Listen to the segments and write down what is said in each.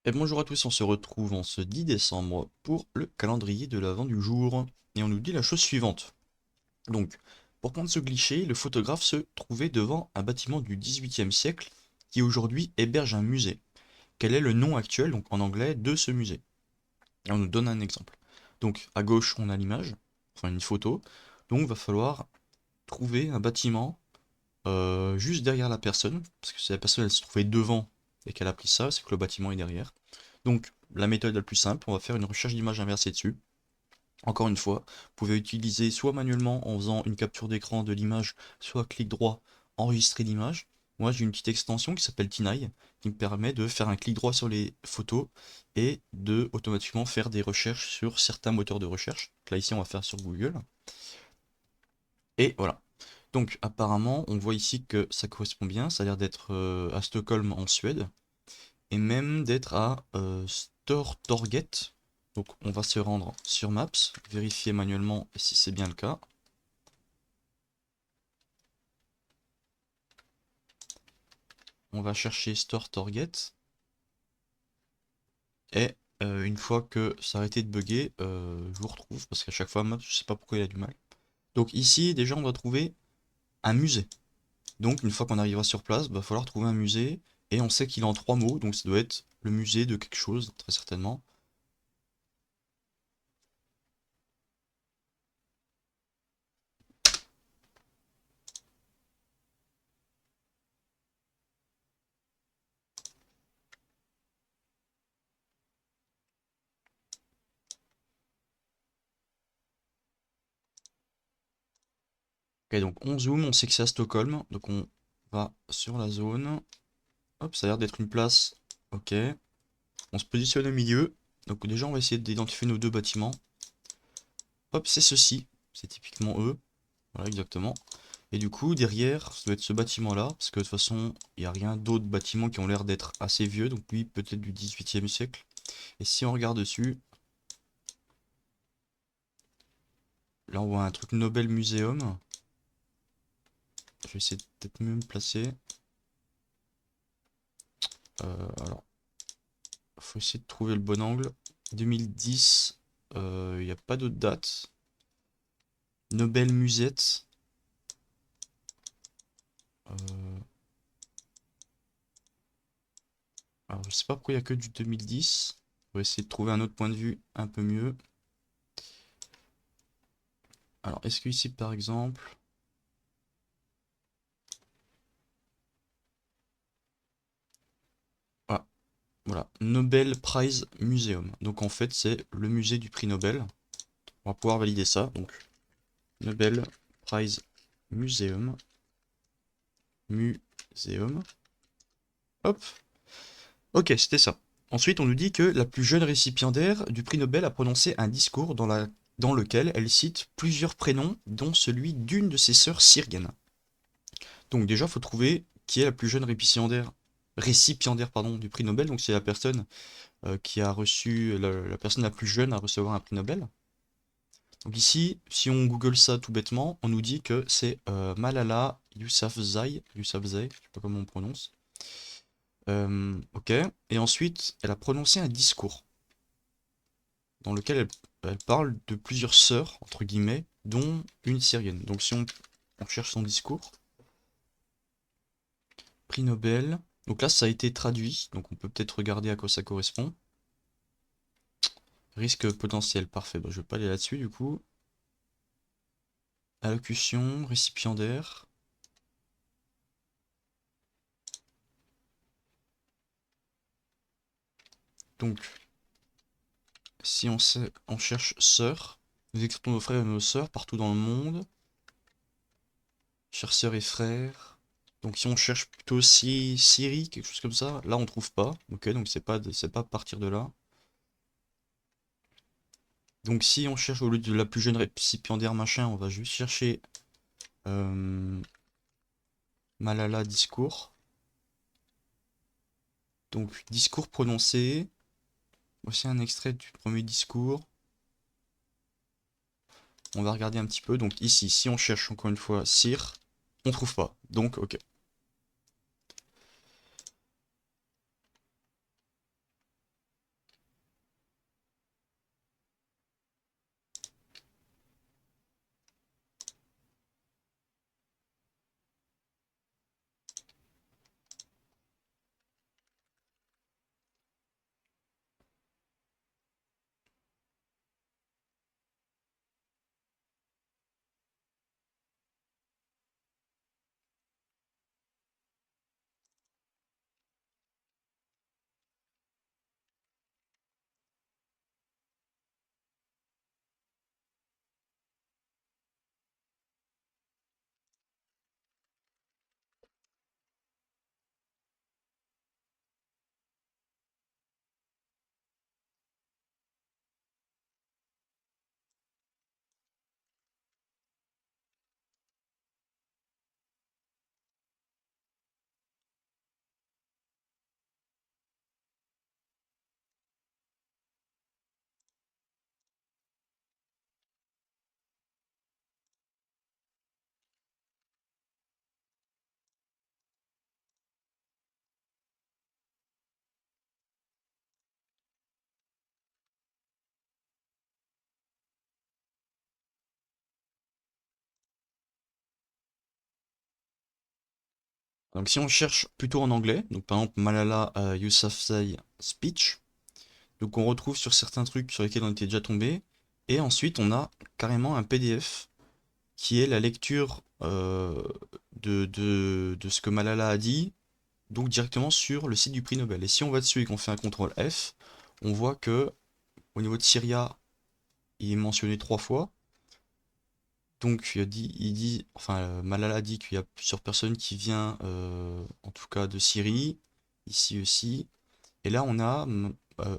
Et bonjour à tous, on se retrouve en ce 10 décembre pour le calendrier de l'Avent du jour. Et on nous dit la chose suivante. Donc, pour prendre ce cliché, le photographe se trouvait devant un bâtiment du 18e siècle qui aujourd'hui héberge un musée. Quel est le nom actuel, donc en anglais, de ce musée? Et on nous donne un exemple. Donc, à gauche, on a l'image, enfin une photo. Donc, va falloir trouver un bâtiment juste derrière la personne, parce que si la personne elle se trouvait devant et qu'elle a pris ça, c'est que le bâtiment est derrière. Donc la méthode la plus simple, on va faire une recherche d'image inversée dessus. Encore une fois, vous pouvez utiliser soit manuellement en faisant une capture d'écran de l'image, soit clic droit, enregistrer l'image. Moi j'ai une petite extension qui s'appelle Tinai, qui me permet de faire un clic droit sur les photos et de automatiquement faire des recherches sur certains moteurs de recherche. Là ici on va faire sur Google. Et voilà. Donc apparemment, on voit ici que ça correspond bien, ça a l'air d'être à Stockholm en Suède, et même d'être à Stortorget. Donc on va se rendre sur Maps, vérifier manuellement si c'est bien le cas. On va chercher Stortorget, et une fois que ça a arrêté de bugger, je vous retrouve, parce qu'à chaque fois Maps, je sais pas pourquoi il a du mal. Donc ici, déjà on doit trouver un musée. Donc une fois qu'on arrivera sur place, il va falloir trouver un musée, et on sait qu'il est en 3 mots, donc ça doit être le musée de quelque chose, très certainement. Ok, donc on zoome, on sait que c'est à Stockholm, donc on va sur la zone. Hop, ça a l'air d'être une place. Ok, on se positionne au milieu. Donc déjà, on va essayer d'identifier nos deux bâtiments. Hop, c'est ceci, c'est typiquement eux. Voilà, exactement. Et du coup, derrière, ça doit être ce bâtiment-là, parce que de toute façon, il n'y a rien d'autres bâtiments qui ont l'air d'être assez vieux, donc lui, peut-être du 18e siècle. Et si on regarde dessus, là, on voit un truc Nobel Museum. Je vais essayer de peut-être mieux me placer. Alors, faut essayer de trouver le bon angle. 2010, il n'y a pas d'autre date. Nobel Musette. Euh, alors, je sais pas pourquoi il n'y a que du 2010. On va essayer de trouver un autre point de vue un peu mieux. Alors, est-ce que ici, par exemple... Ah, voilà. Nobel Prize Museum. Donc, en fait, c'est le musée du prix Nobel. On va pouvoir valider ça. Donc, Nobel Prize Museum. Museum. Hop. Ok, c'était ça. Ensuite, on nous dit que la plus jeune récipiendaire du prix Nobel a prononcé un discours dans lequel elle cite plusieurs prénoms, dont celui d'une de ses sœurs syriennes. Donc déjà, il faut trouver qui est la plus jeune récipiendaire pardon, du prix Nobel. Donc c'est la personne qui a reçu, la personne la plus jeune à recevoir un prix Nobel. Donc ici, si on google ça tout bêtement, on nous dit que c'est Malala Yousafzai, Yousafzai, je sais pas comment on prononce. Ok. Et ensuite, elle a prononcé un discours dans lequel elle parle de plusieurs sœurs, entre guillemets, dont une syrienne. Donc si on cherche son discours, prix Nobel. Donc là, ça a été traduit, donc on peut peut-être regarder à quoi ça correspond. Risque potentiel, parfait. Bah, je vais pas aller là-dessus du coup. Allocution, récipiendaire. Donc, si on cherche sœurs, nous exportons nos frères et nos sœurs partout dans le monde. Chers sœurs et frères. Donc si on cherche plutôt Syrie, quelque chose comme ça, là on trouve pas. Ok, donc c'est pas à partir de là. Donc si on cherche au lieu de la plus jeune récipiendaire machin, on va juste chercher euh, Malala discours. Donc discours prononcé. Voici un extrait du premier discours. On va regarder un petit peu. Donc ici, si on cherche encore une fois Sir, on trouve pas. Donc ok. Donc si on cherche plutôt en anglais, donc par exemple Malala Yousafzai speech, donc on retrouve sur certains trucs sur lesquels on était déjà tombé, et ensuite on a carrément un PDF qui est la lecture de ce que Malala a dit, donc directement sur le site du prix Nobel. Et si on va dessus et qu'on fait un CTRL F, on voit que au niveau de Syria, il est mentionné 3 fois. Donc enfin Malala dit qu'il y a plusieurs personnes qui viennent, en tout cas de Syrie, ici aussi. Et là on a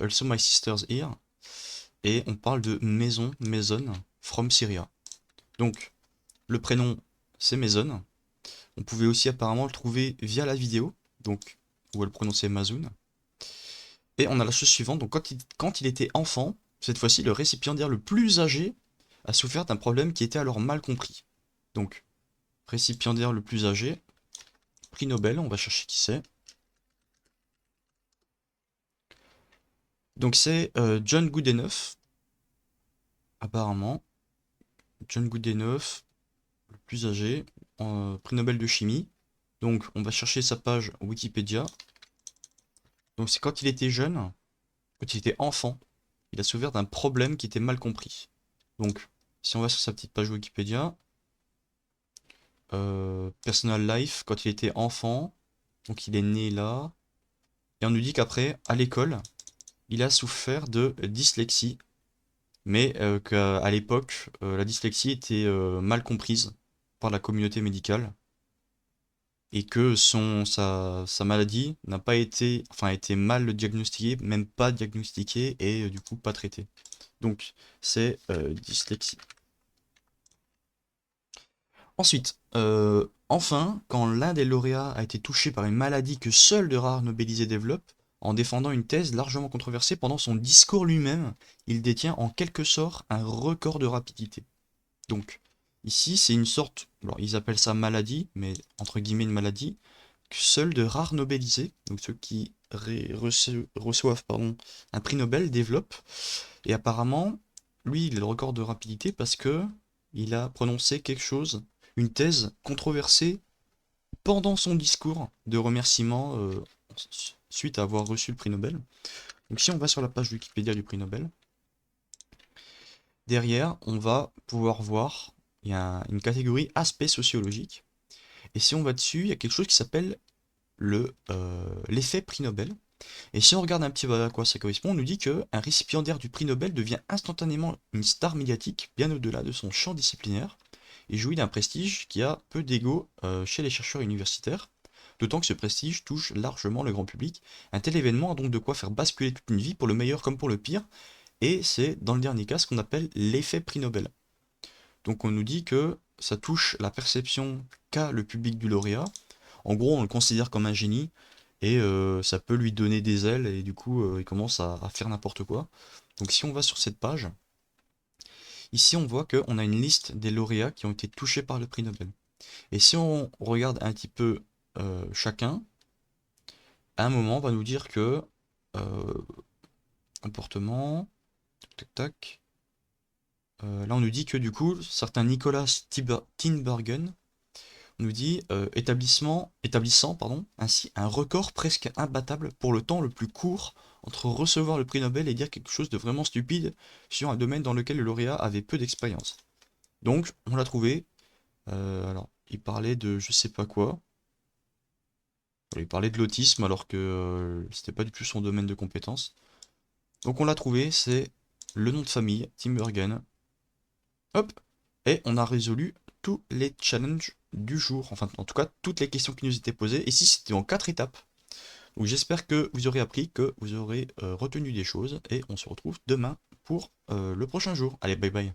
Also My Sister's Here, et on parle de Maison, from Syria. Donc le prénom c'est Maison. On pouvait aussi apparemment le trouver via la vidéo, donc où elle prononçait Mazoun. Et on a la chose suivante, donc quand il était enfant, cette fois-ci le récipiendaire le plus âgé a souffert d'un problème qui était alors mal compris. Donc, récipiendaire le plus âgé, prix Nobel, on va chercher qui c'est. Donc c'est John Goodenough, apparemment. John Goodenough, le plus âgé, prix Nobel de chimie. Donc on va chercher sa page Wikipédia. Donc c'est quand il était jeune, quand il était enfant, il a souffert d'un problème qui était mal compris. Donc, si on va sur sa petite page Wikipédia, Personal Life, quand il était enfant, donc il est né là, et on nous dit qu'après, à l'école, il a souffert de dyslexie, mais qu'à l'époque, la dyslexie était mal comprise par la communauté médicale, et que sa maladie n'a pas été, enfin, a été mal diagnostiquée, même pas diagnostiquée, et du coup pas traitée. Donc, c'est dyslexie. Ensuite, enfin, quand l'un des lauréats a été touché par une maladie que seuls de rares nobelisés développent, en défendant une thèse largement controversée pendant son discours lui-même, il détient en quelque sorte un record de rapidité. Donc, ici, c'est une sorte, alors ils appellent ça maladie, mais entre guillemets une maladie, que seuls de rares nobelisés, donc ceux qui reçoivent un prix Nobel, développent. Et apparemment, lui, il a le record de rapidité parce que il a prononcé quelque chose, une thèse controversée pendant son discours de remerciement suite à avoir reçu le prix Nobel. Donc si on va sur la page Wikipédia du prix Nobel, derrière, on va pouvoir voir, il y a une catégorie aspect sociologique. Et si on va dessus, il y a quelque chose qui s'appelle l'effet prix Nobel. Et si on regarde un petit peu à quoi ça correspond, on nous dit qu'un récipiendaire du prix Nobel devient instantanément une star médiatique, bien au-delà de son champ disciplinaire, et jouit d'un prestige qui a peu d'égo chez les chercheurs universitaires, d'autant que ce prestige touche largement le grand public. Un tel événement a donc de quoi faire basculer toute une vie pour le meilleur comme pour le pire, et c'est dans le dernier cas ce qu'on appelle l'effet prix Nobel. Donc on nous dit que ça touche la perception qu'a le public du lauréat. En gros, on le considère comme un génie, et ça peut lui donner des ailes, et du coup il commence à faire n'importe quoi. Donc si on va sur cette page, ici on voit qu'on a une liste des lauréats qui ont été touchés par le prix Nobel. Et si on regarde un petit peu chacun, à un moment on va nous dire que euh, comportement, tac tac, là on nous dit que du coup certains Nicolas Tinbergen nous dit établissant ainsi un record presque imbattable pour le temps le plus court entre recevoir le prix Nobel et dire quelque chose de vraiment stupide sur un domaine dans lequel le lauréat avait peu d'expérience. Donc, on l'a trouvé. Alors, il parlait de je sais pas quoi. Il parlait de l'autisme alors que c'était pas du tout son domaine de compétence. Donc, on l'a trouvé, c'est le nom de famille, Tim Bergen. Hop, et on a résolu tous les challenges du jour, enfin en tout cas toutes les questions qui nous étaient posées. Ici c'était en 4 étapes. Donc j'espère que vous aurez appris, que vous aurez retenu des choses, et on se retrouve demain pour le prochain jour. Allez, bye bye.